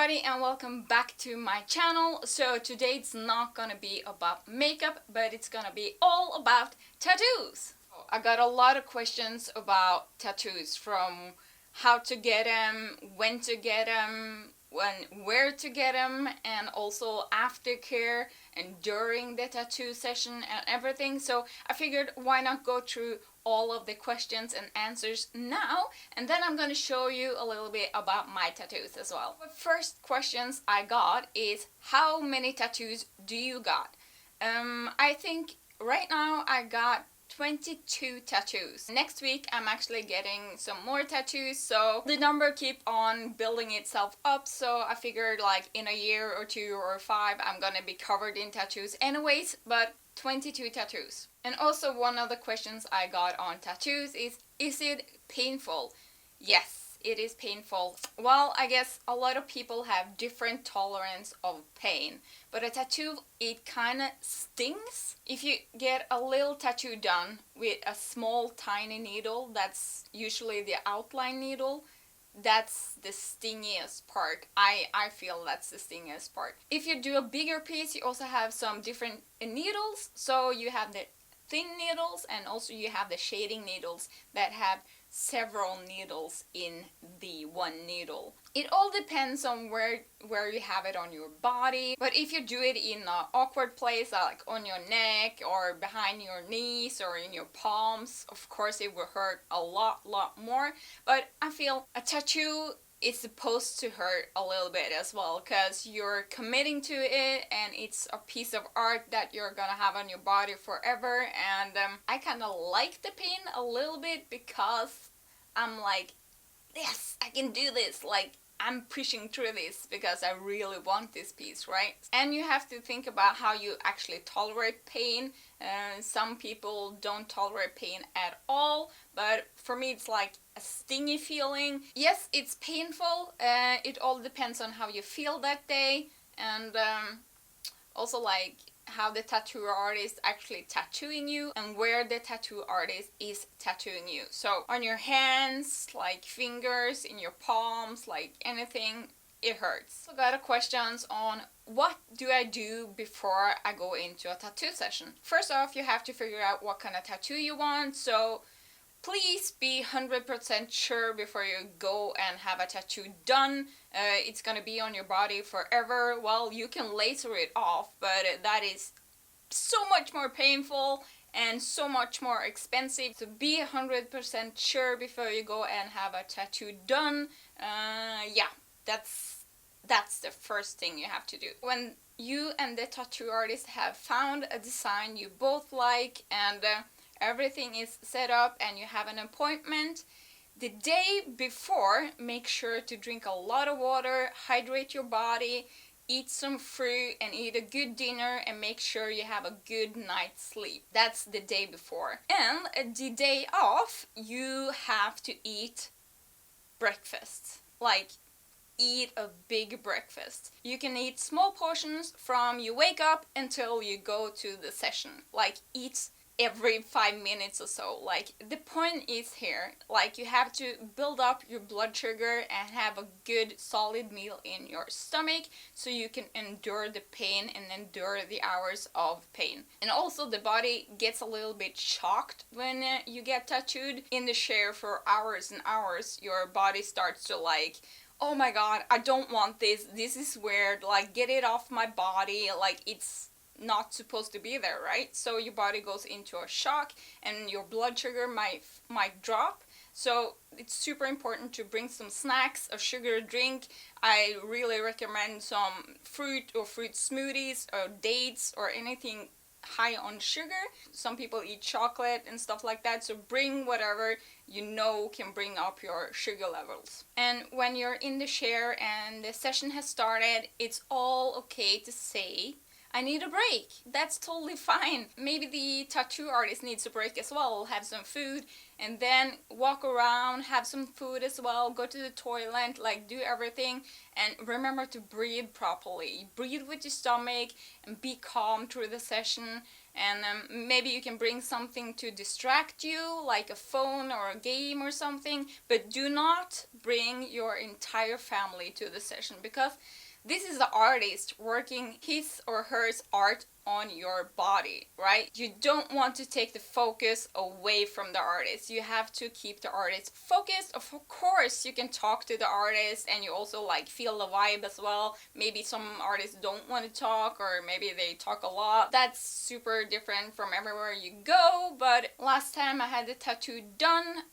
everybody and welcome back to my channel. So today it's not gonna be about makeup, but it's gonna be all about tattoos. I got a lot of questions about tattoos, from how to get them, when to get them, where to get them, and also aftercare and during the tattoo session and everything. So I figured, why not go through all of the questions and answers now, and then I'm going to show you a little bit about my tattoos as well. The first questions I got is, how many tattoos do you got? I think right now I got 22 tattoos. Next week I'm actually getting some more tattoos, so the number keep on building itself up. So I figured like in a year or 2 or 5 I'm gonna be covered in tattoos anyways, but 22 tattoos. And also one of the questions I got on tattoos is it painful? Yes, it is painful. Well, I guess a lot of people have different tolerance of pain, but a tattoo, it kind of stings. If you get a little tattoo done with a small tiny needle, that's usually the outline needle, that's the stingiest part. I feel that's the stingiest part. If you do a bigger piece, you also have some different needles. So you have the thin needles and also you have the shading needles that have several needles in the one needle. It all depends on where you have it on your body, but if you do it in an awkward place, like on your neck or behind your knees or in your palms, of course it will hurt a lot more. But I feel a tattoo is supposed to hurt a little bit as well, because you're committing to it and it's a piece of art that you're gonna have on your body forever. And I kind of like the pain a little bit, because I'm like, yes, I can do this, like I'm pushing through this because I really want this piece, right? And you have to think about how you actually tolerate pain. Some people don't tolerate pain at all, but for me it's like a stingy feeling. Yes, it's painful. It all depends on how you feel that day, and also like how the tattoo artist actually tattooing you and where the tattoo artist is tattooing you. So on your hands, like fingers, in your palms, like anything, it hurts. So got a questions on, what do I do before I go into a tattoo session? First off, you have to figure out what kind of tattoo you want. So please be 100% sure before you go and have a tattoo done. It's gonna be on your body forever. Well, you can laser it off, but that is so much more painful and so much more expensive. So be 100% sure before you go and have a tattoo done. Yeah, that's the first thing you have to do. When you and the tattoo artist have found a design you both like and everything is set up and you have an appointment, the day before, make sure to drink a lot of water, hydrate your body, eat some fruit and eat a good dinner, and make sure you have a good night's sleep. That's the day before. And the day off, you have to eat breakfast. Like, eat a big breakfast. You can eat small portions from you wake up until you go to the session. Like, eat every 5 minutes or so. Like, the point is here, like, you have to build up your blood sugar and have a good solid meal in your stomach so you can endure the pain and endure the hours of pain. And also the body gets a little bit shocked when you get tattooed in the chair for hours and hours. Your body starts to like, oh my god, I don't want this is weird, like, get it off my body, like, it's not supposed to be there, right? So your body goes into a shock and your blood sugar might drop. So it's super important to bring some snacks, a sugar drink. I really recommend some fruit or fruit smoothies or dates or anything high on sugar. Some people eat chocolate and stuff like that, so bring whatever you know can bring up your sugar levels. And when you're in the chair and the session has started, it's all okay to say, I need a break. That's totally fine. Maybe the tattoo artist needs a break as well, have some food, and then walk around, have some food as well, go to the toilet, like do everything, and remember to breathe properly. Breathe with your stomach and be calm through the session. And maybe you can bring something to distract you, like a phone or a game or something, but do not bring your entire family to the session, because this is the artist working his or her art on your body, right? You don't want to take the focus away from the artist. You have to keep the artist focused. Of course, you can talk to the artist and you also like feel the vibe as well. Maybe some artists don't want to talk, or maybe they talk a lot. That's super different from everywhere you go. But last time I had the tattoo done,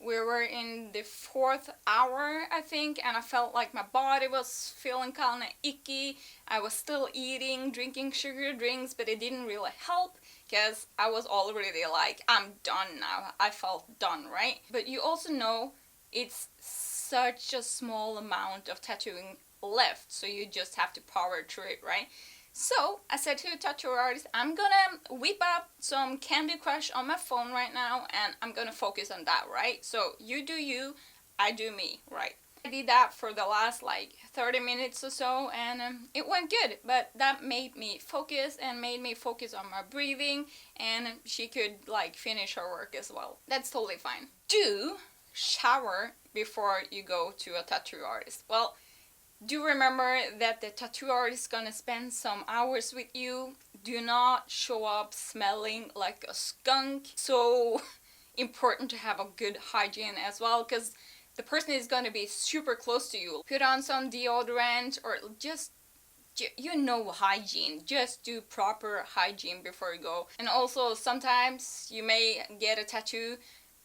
we were in the 4th hour, I think, and I felt like my body was feeling kind of icky. I was still eating, drinking sugar drinks, but it didn't really help because I was already like, I'm done now. I felt done, right? But you also know it's such a small amount of tattooing left, so you just have to power through it, right? So I said to the tattoo artist, I'm gonna whip up some Candy Crush on my phone right now and I'm gonna focus on that, right? So you do you, I do me, right? I did that for the last like 30 minutes or so, and it went good, but that made me focus and made me focus on my breathing, and she could like finish her work as well. That's totally fine. Do shower before you go to a tattoo artist. Well, do remember that the tattoo artist is gonna spend some hours with you. Do not show up smelling like a skunk. So important to have a good hygiene as well, because the person is gonna be super close to you. Put on some deodorant, or just, you know, hygiene. Just do proper hygiene before you go. And also sometimes you may get a tattoo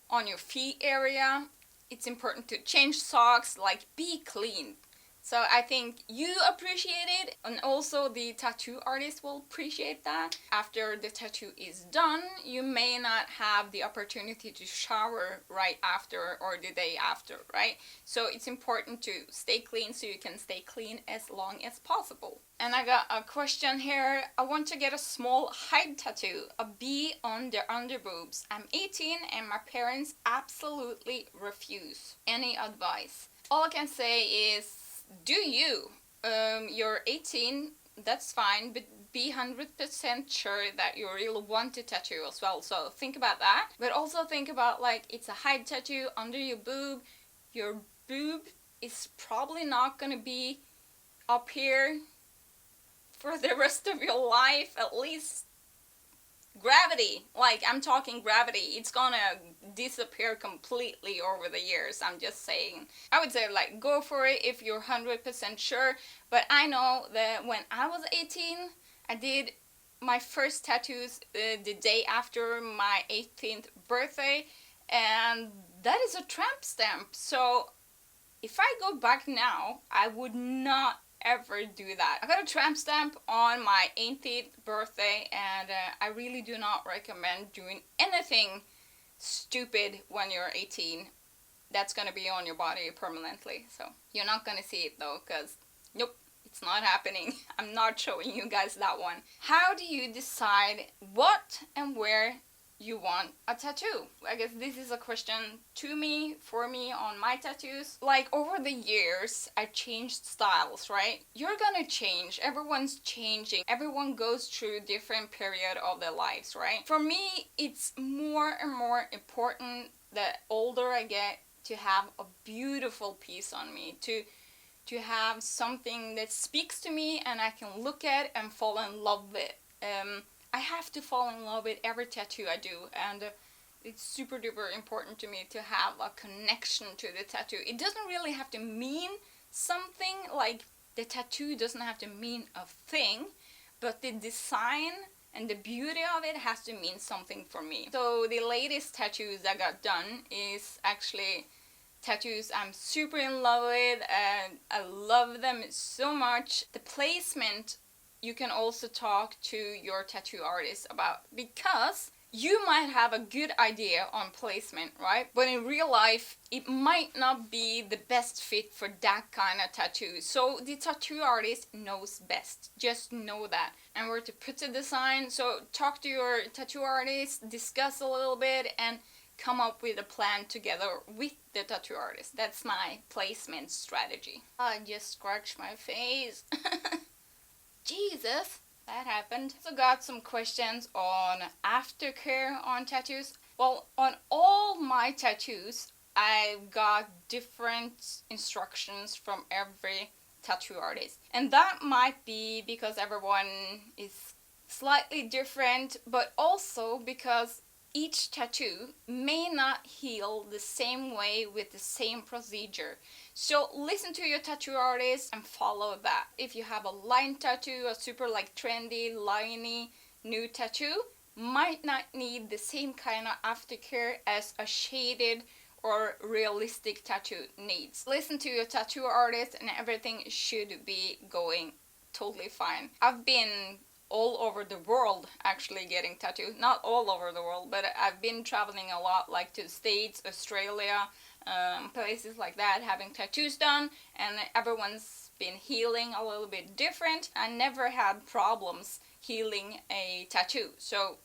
on your feet area. It's important to change socks, like be clean. So I think you appreciate it, and also the tattoo artist will appreciate that. After the tattoo is done, you may not have the opportunity to shower right after or the day after, right? So it's important to stay clean so you can stay clean as long as possible. And I got a question here. I want to get a small hide tattoo, a bee on their underboobs. I'm 18 and my parents absolutely refuse. Any advice? All I can say is, do you. You're 18, that's fine, but be 100% sure that you really want to tattoo as well. So think about that. But also think about, like, it's a hide tattoo under your boob. Your boob is probably not gonna be up here for the rest of your life, at least. Gravity, like I'm talking gravity, it's gonna disappear completely over the years. I'm just saying. I would say like go for it if you're 100% sure. But I know that when I was 18, I did my first tattoos the day after my 18th birthday, and that is a tramp stamp. So if I go back now, I would not ever do that. I got a tramp stamp on my 18th birthday, and I really do not recommend doing anything stupid when you're 18. That's gonna be on your body permanently. So you're not gonna see it though, because nope, it's not happening. I'm not showing you guys that one. How do you decide what and where you want a tattoo? I guess this is a question to me, for me, on my tattoos. Like over the years, I changed styles, right? You're gonna change. Everyone's changing. Everyone goes through different period of their lives, right? For me, it's more and more important the older I get to have a beautiful piece on me, to have something that speaks to me and I can look at and fall in love with. I have to fall in love with every tattoo I do, and it's super duper important to me to have a connection to the tattoo. It doesn't really have to mean something, like the tattoo doesn't have to mean a thing, but the design and the beauty of it has to mean something for me. So the latest tattoos I got done is actually tattoos I'm super in love with, and I love them so much. The placement you can also talk to your tattoo artist about, because you might have a good idea on placement, right? But in real life, it might not be the best fit for that kind of tattoo. So the tattoo artist knows best. Just know that. And where to put the design. So talk to your tattoo artist, discuss a little bit, and come up with a plan together with the tattoo artist. That's my placement strategy. I just scratched my face. Jesus, that happened. So got some questions on aftercare on tattoos. Well, on all my tattoos, I've got different instructions from every tattoo artist. And that might be because everyone is slightly different, but also because each tattoo may not heal the same way with the same procedure. So listen to your tattoo artist and follow that. If you have a line tattoo, a super like trendy, liney, new tattoo, might not need the same kind of aftercare as a shaded or realistic tattoo needs. Listen to your tattoo artist and everything should be going totally fine. I've been all over the world actually getting tattooed. Not all over the world, but I've been traveling a lot, like to the States, Australia, places like that, having tattoos done, and everyone's been healing a little bit different. I never had problems healing a tattoo, so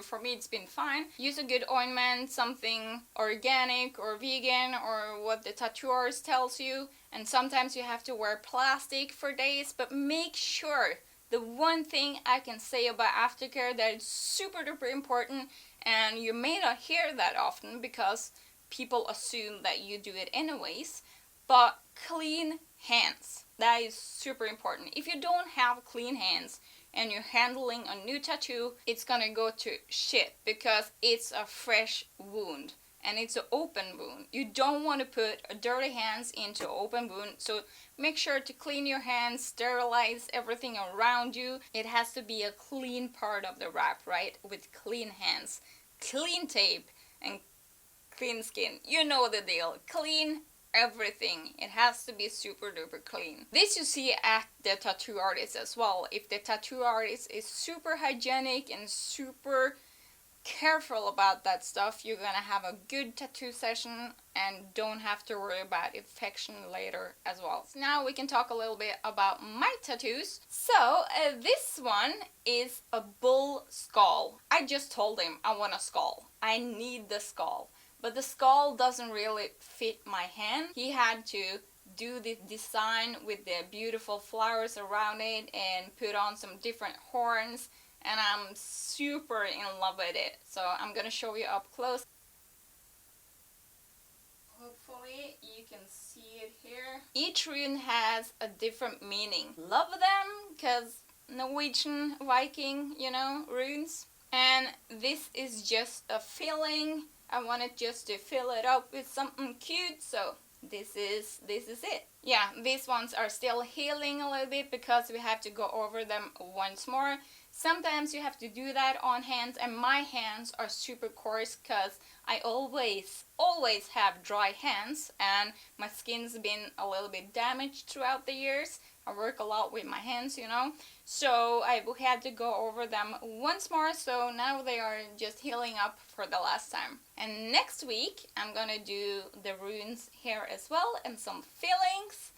for me it's been fine. Use a good ointment, something organic or vegan or what the tattoo artist tells you, and sometimes you have to wear plastic for days, but make sure. The one thing I can say about aftercare that is super duper important, and you may not hear that often because people assume that you do it anyways, but clean hands. That is super important. If you don't have clean hands and you're handling a new tattoo, it's gonna go to shit because it's a fresh wound. And it's an open wound. You don't want to put dirty hands into an open wound, so make sure to clean your hands, sterilize everything around you. It has to be a clean part of the wrap, right? With clean hands, clean tape, and clean skin. You know the deal. Clean everything. It has to be super duper clean. This you see at the tattoo artist as well. If the tattoo artist is super hygienic and super careful about that stuff, you're gonna have a good tattoo session and don't have to worry about infection later as well. So now we can talk a little bit about my tattoos. So this one is a bull skull. I just told him I want a skull. I need the skull, but the skull doesn't really fit my hand. He had to do the design with the beautiful flowers around it and put on some different horns, and I'm super in love with it. So I'm gonna show you up close. Hopefully you can see it here. Each rune has a different meaning. Love them, because Norwegian, Viking, you know, runes. And this is just a filling. I wanted just to fill it up with something cute, so this is it. Yeah, these ones are still healing a little bit because we have to go over them once more. Sometimes you have to do that on hands, and my hands are super coarse because I always have dry hands and my skin's been a little bit damaged throughout the years. I work a lot with my hands, you know, so I had to go over them once more, so now they are just healing up for the last time. And next week I'm gonna do the runes here as well and some fillings.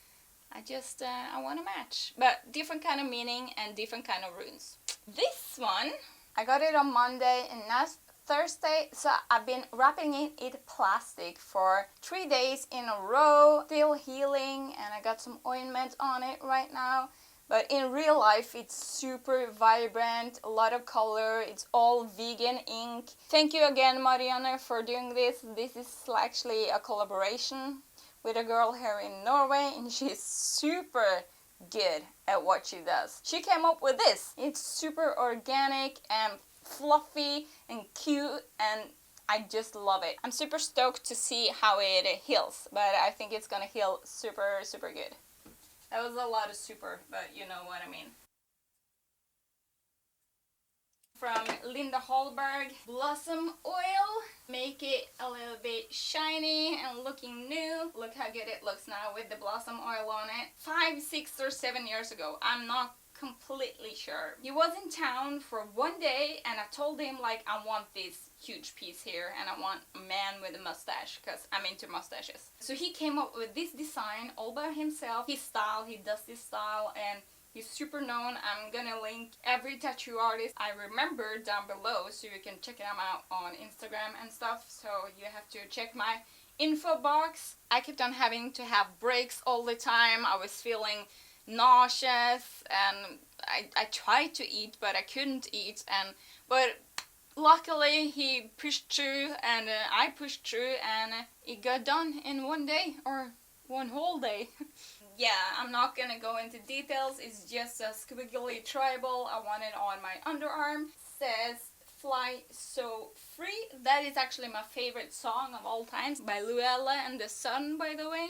I want to match, but different kind of meaning and different kind of runes. This one, I got it on Monday and now Thursday, so I've been wrapping it in plastic for 3 days in a row, still healing, and I got some ointment on it right now. But in real life, it's super vibrant, a lot of color, it's all vegan ink. Thank you again, Marianne, for doing this. This is actually a collaboration with a girl here in Norway, and she's super good at what she does. She came up with this. It's super organic and fluffy and cute, and I just love it. I'm super stoked to see how it heals, but I think it's gonna heal super, super good. That was a lot of super, but you know what I mean. From Linda Hallberg, Blossom Oil. Make it a little bit shiny and looking new. Look how good it looks now with the blossom oil on it. 5, 6 or 7 years ago, I'm not completely sure. He was in town for 1 day and I told him like, I want this huge piece here and I want a man with a mustache because I'm into mustaches. So he came up with this design all by himself, his style, he does this style, and He's super known. I'm gonna link every tattoo artist I remember down below so you can check them out on Instagram and stuff. So you have to check my info box. I kept on having to have breaks all the time. I was feeling nauseous and I tried to eat but I couldn't eat, but luckily he pushed through and I pushed through and it got done in one day or one whole day. Yeah, I'm not gonna go into details. It's just a squiggly tribal I wanted on my underarm. Says Fly So Free. That is actually my favorite song of all time by Luella and the Sun, by the way,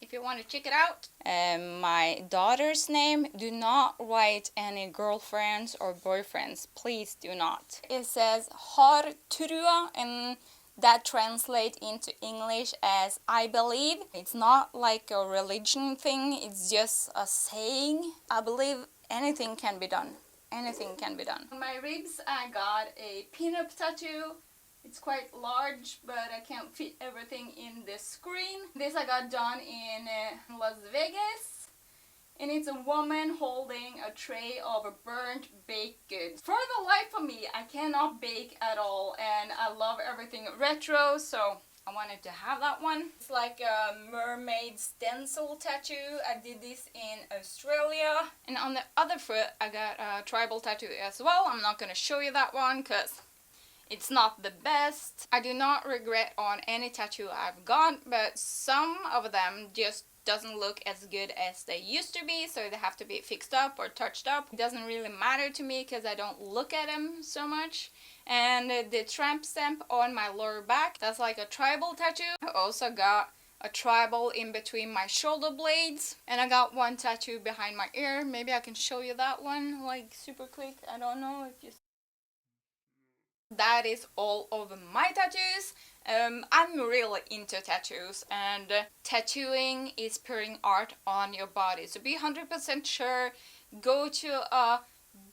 if you want to check it out. My daughter's name, do not write any girlfriends or boyfriends, please do not. It says Har trua, and that translates into English as I believe. It's not like a religion thing, it's just a saying. I believe anything can be done. Anything can be done. On my ribs I got a pin-up tattoo. It's quite large, but I can't fit everything in the screen. This I got done in Las Vegas. And it's a woman holding a tray of a burnt baked goods. For the life of me, I cannot bake at all. And I love everything retro, so I wanted to have that one. It's like a mermaid stencil tattoo. I did this in Australia. And on the other foot, I got a tribal tattoo as well. I'm not going to show you that one because it's not the best. I do not regret on any tattoo I've got, but some of them just doesn't look as good as they used to be, so they have to be fixed up or touched up. It doesn't really matter to me because I don't look at them so much. And the tramp stamp on my lower back, that's like a tribal tattoo. I also got a tribal in between my shoulder blades, and I got one tattoo behind my ear. Maybe I can show you that one like super quick. I don't know if you... That is all of my tattoos. I'm really into tattoos, and tattooing is putting art on your body. So be 100% sure, go to a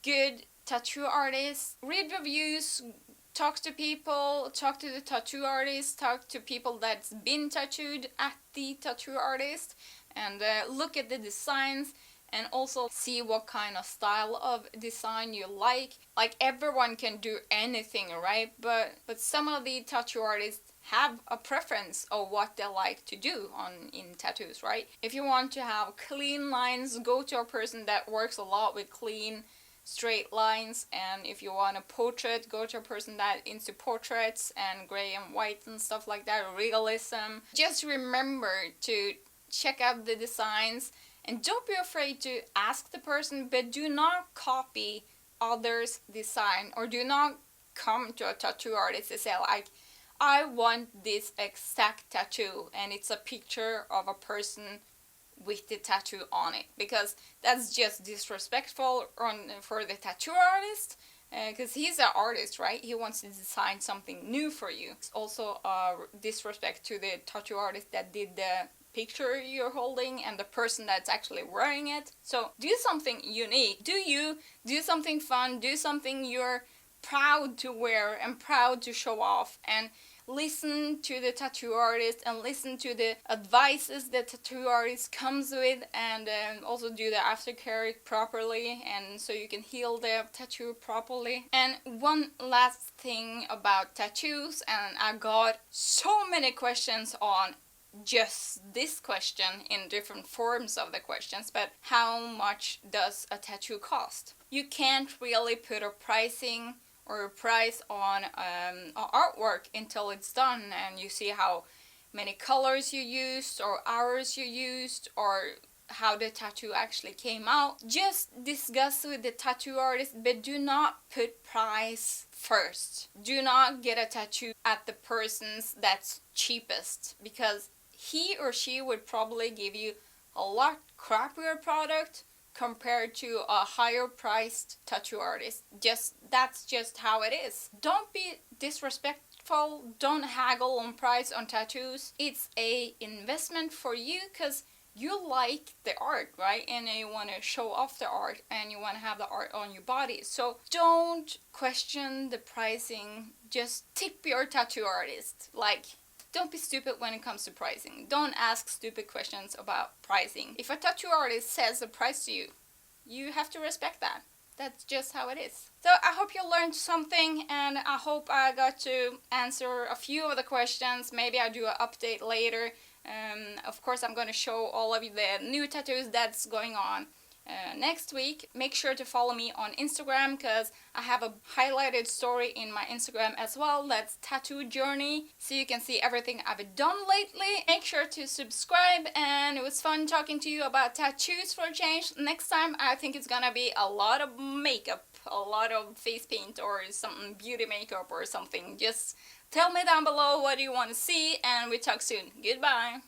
good tattoo artist, read reviews, talk to people, talk to the tattoo artist, talk to people that's been tattooed at the tattoo artist, and look at the designs. And also see what kind of style of design you like. Like everyone can do anything, right? But some of the tattoo artists have a preference of what they like to do in tattoos, right? If you want to have clean lines, go to a person that works a lot with clean, straight lines. And if you want a portrait, go to a person that into portraits and gray and white and stuff like that, realism. Just remember to check out the designs. And don't be afraid to ask the person, but do not copy others' design, or do not come to a tattoo artist and say like, I want this exact tattoo, and it's a picture of a person with the tattoo on it, because that's just disrespectful for the tattoo artist, because he's an artist, right? He wants to design something new for you. It's also disrespect to the tattoo artist that did the picture you're holding and the person that's actually wearing it. So do something unique. Do something fun, do something you're proud to wear and proud to show off, and listen to the tattoo artist and listen to the advices the tattoo artist comes with, and also do the aftercare properly, and so you can heal the tattoo properly. And one last thing about tattoos, and I got so many questions on just this question in different forms of the questions, but how much does a tattoo cost? You can't really put a pricing or a price on artwork until it's done and you see how many colors you used or hours you used or how the tattoo actually came out. Just discuss with the tattoo artist, but do not put price first. Do not get a tattoo at the person's that's cheapest, because he or she would probably give you a lot crappier product compared to a higher priced tattoo artist. That's just how it is. Don't be disrespectful, don't haggle on price on tattoos. It's a investment for you because you like the art, right? And you want to show off the art and you want to have the art on your body. So don't question the pricing, just tip your tattoo artist. Like, don't be stupid when it comes to pricing. Don't ask stupid questions about pricing. If a tattoo artist says a price to you, you have to respect that. That's just how it is. So I hope you learned something, and I hope I got to answer a few of the questions. Maybe I'll do an update later. Of course, I'm going to show all of you the new tattoos that's going on next week. Make sure to follow me on Instagram, because I have a highlighted story in my Instagram as well. That's Tattoo Journey, so you can see everything I've done lately. Make sure to subscribe, and it was fun talking to you about tattoos for a change. Next time I think it's gonna be a lot of makeup, a lot of face paint or something, beauty makeup or something. Just tell me down below what you want to see, and we talk soon. Goodbye.